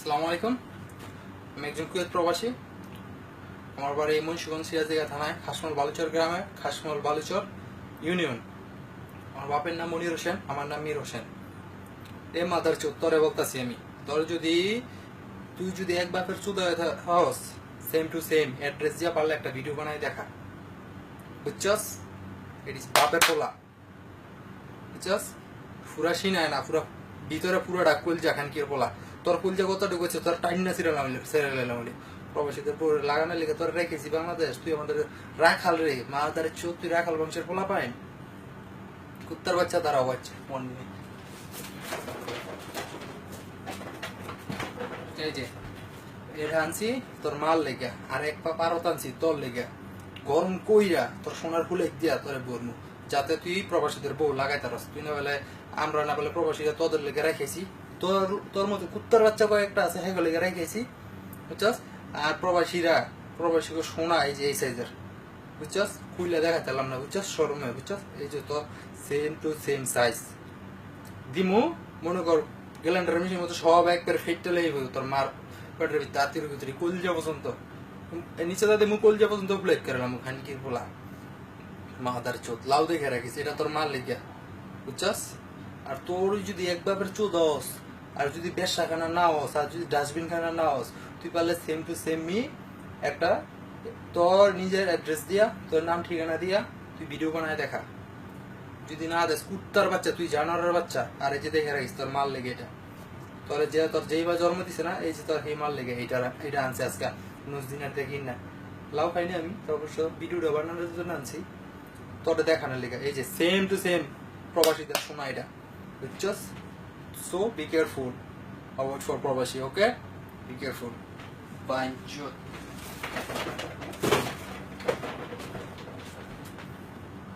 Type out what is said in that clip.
আসসালামু আলাইকুম। আমি একজন কুয়েত প্রবাসী। আমার বাড়ি মুন্সিগঞ্জ সিরাজদিঘা থানায় খাসমল বালুচর গ্রামে, খাসমল বালুচর ইউনিয়ন। আমার বাপের নাম মনির হোসেন, আমার নাম মীর হোসেন। এ মাদার চোদ তোরে বলতাছি আমি, তুই যদি এক বাপের চুদ হয়ে হস, সেম টু সেম অ্যাড্রেস দিয়া পারলে একটা ভিডিও বানাই দেখা, বুঝছস? ইট ইস বাপের পোলা, বুঝছস? পুরা সিনায় না, পুরা ভিতরে পুরোটা কুলজা খানকির পোলা। তোর কুলজা কত ঢুকেছে, তোর টাইম না সিরিয়াল প্রবাসীদের লাগানোর লেগে তোর রেখেছি বাংলাদেশ। তুই আমাদের রাখাল রে, মালদারের চোখ, তুই রাখাল বংশের পোলা পাইন, কুত্তার বাচ্চা তারাও বাচ্চা মন নিয়ে। এই যে এটা আনছি তোর মাল লেগে, আর এক পা পারত আনছি তোর লেগে, গরম কইরা তোর সোনার ফুলে দিয়া তোরে বলমু, যাতে তুই প্রবাসীদের বউ লাগাইতে পারস। তুই না বলে আমরা না বলে প্রবাসীরা তোদের লেগে রেখেছি, তোর তোর মতো কুত্তার বাচ্চা কয়েকটা আছে হ্যাঁ লেগে রেখেছি, বুঝছস? আর প্রবাসীকে সোনা এই যে এই সাইজের, বুঝছস? খুইলে দেখাইতাম না, বুঝছস? শোরুমে, বুঝছস? এই যে তোর সেম টু সেম সাইজ দিমু। মনে কর গ্যালেন্ডার মেশিনের মতো সব একবার ফেটতে লেগে তোর মার পেটের ভিতরে, আতির ভিতরে কলজা পর্যন্ত, নিচে তাদের মুখ কলজা পর্যন্ত প্লেট করলাম খানকির পোলা মাদার চোদ। লাউ দেখে রাখিস, এটা তোর মার লেগিয়া, বুঝছস? আর তোর যদি এক বাপের চোদ হস, আর যদি বেশা খানা না হস, আর যদি ডাস্টবিন খানা না হস, তুই পারলে সেম টু সেম একটা তোর নিজের অ্যাড্রেস দিয়া, তোর নাম ঠিকানা দিয়া তুই ভিডিও বানায় দেখা। যদি না দেস কুত্তার বাচ্চা, তুই জানোয়ারের বাচ্চা। আর এই যে দেখে রাখিস তোর মাল লেগে এটা, তোর যেই বা জন্ম দিছে না, এই যে তোর এই মাল লেগে এটা আনছে আজকে নুসদিনের দেখি না। লাউ খাইনি আমি, তো অবশ্য ভিডিওটা বানানোর জন্য আনছি তোরে দেখানোর লেগে। এই যে সেম টু সেম প্রবাসীদের শোনা এটা, বুঝছস? So be careful about for প্রবাসী, ওকে? Be careful. বাই।